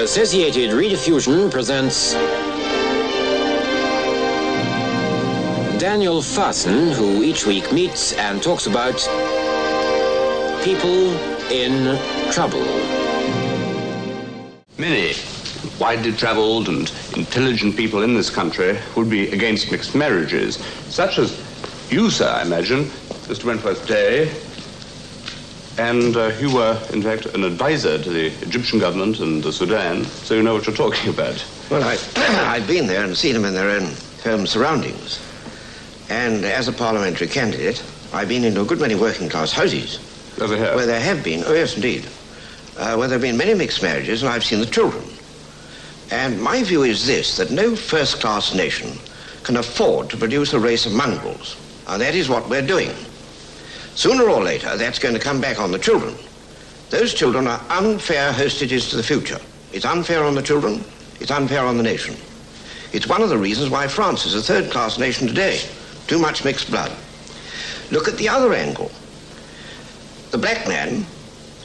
Associated-Rediffusion presents Daniel Farson, who each week meets and talks about people in trouble. Many widely traveled and intelligent people in this country would be against mixed marriages, such as you, sir, I imagine, Mr. Wentworth Day, and you were, in fact, an advisor to the Egyptian government and the Sudan, so you know what you're talking about. Well, I've been there and seen them in their own home surroundings. And as a parliamentary candidate, I've been into a good many working-class houses. Over here? Where there have been, oh yes, indeed, where there have been many mixed marriages, and I've seen the children. And my view is this, that no first-class nation can afford to produce a race of mongrels. And that is what we're doing. Sooner or later, that's going to come back on the children. Those children are unfair hostages to the future. It's unfair on the children, it's unfair on the nation. It's one of the reasons why France is a third-class nation today. Too much mixed blood. Look at the other angle. The black man,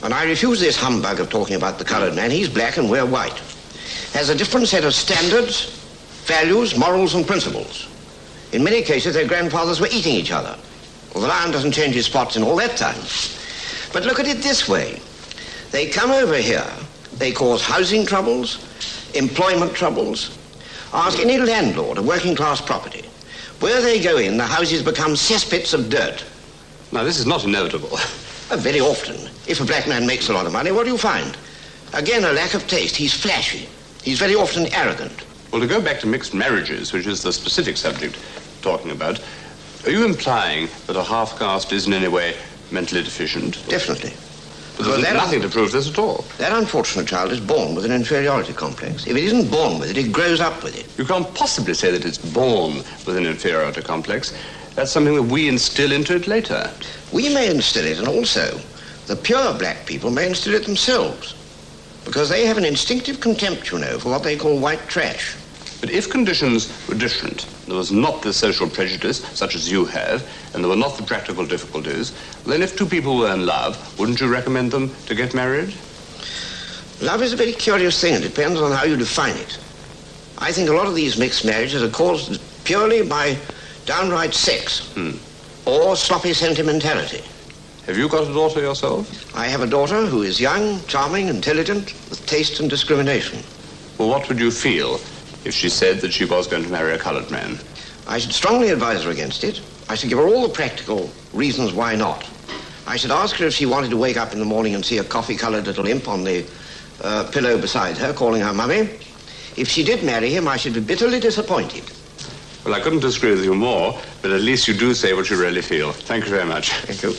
and I refuse this humbug of talking about the colored man, he's black and we're white, has a different set of standards, values, morals, and principles. In many cases, their grandfathers were eating each other. Well, the lion doesn't change his spots in all that time. But look at it this way. They come over here, they cause housing troubles, employment troubles. Ask any landlord of working-class property. Where they go in, the houses become cesspits of dirt. Now, this is not inevitable. Very often. If a black man makes a lot of money, what do you find? Again, a lack of taste. He's flashy. He's very often arrogant. Well, to go back to mixed marriages, which is the specific subject we're talking about, are you implying that a half-caste is in any way mentally deficient? Definitely. But there's nothing to prove this at all. That unfortunate child is born with an inferiority complex. If it isn't born with it, it grows up with it. You can't possibly say that it's born with an inferiority complex. That's something that we instill into it later. We may instill it, and also the pure black people may instill it themselves, because they have an instinctive contempt, you know, for what they call white trash. But if conditions were different, there was not the social prejudice, such as you have, and there were not the practical difficulties, then if two people were in love, wouldn't you recommend them to get married? Love is a very curious thing. It depends on how you define it. I think a lot of these mixed marriages are caused purely by downright sex or sloppy sentimentality. Have you got a daughter yourself? I have a daughter who is young, charming, intelligent, with taste and discrimination. Well, what would you feel if she said that she was going to marry a colored man? I should strongly advise her against it. I should give her all the practical reasons why not. I should ask her if she wanted to wake up in the morning and see a coffee-colored little imp on the pillow beside her, calling her mummy. If she did marry him, I should be bitterly disappointed. Well, I couldn't disagree with you more, but at least you do say what you really feel. Thank you very much. Thank you.